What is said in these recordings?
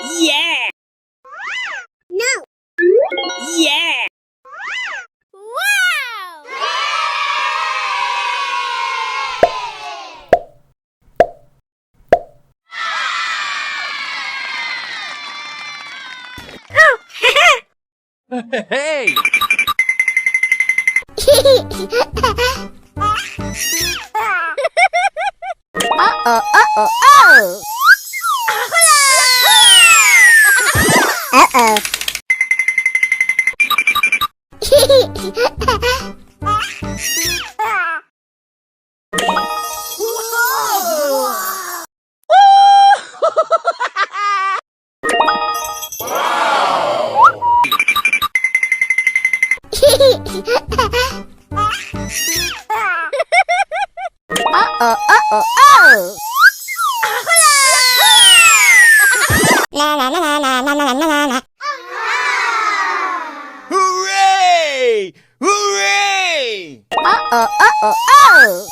Yeah! No! Yeah! Wow! Hey! Uh-oh, uh-oh, oh! Uh-oh. Uh-oh, uh-oh, oh! La la la la la la la la la. Hooray! Hooray! Uh-oh, uh-oh, oh!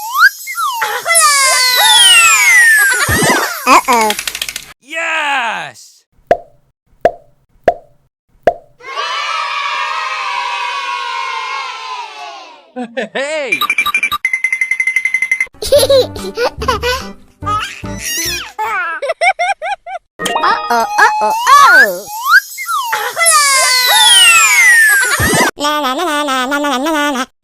Uh-oh. Yes! Hey! Uh-oh, uh-oh, oh! La la la la la la la la la.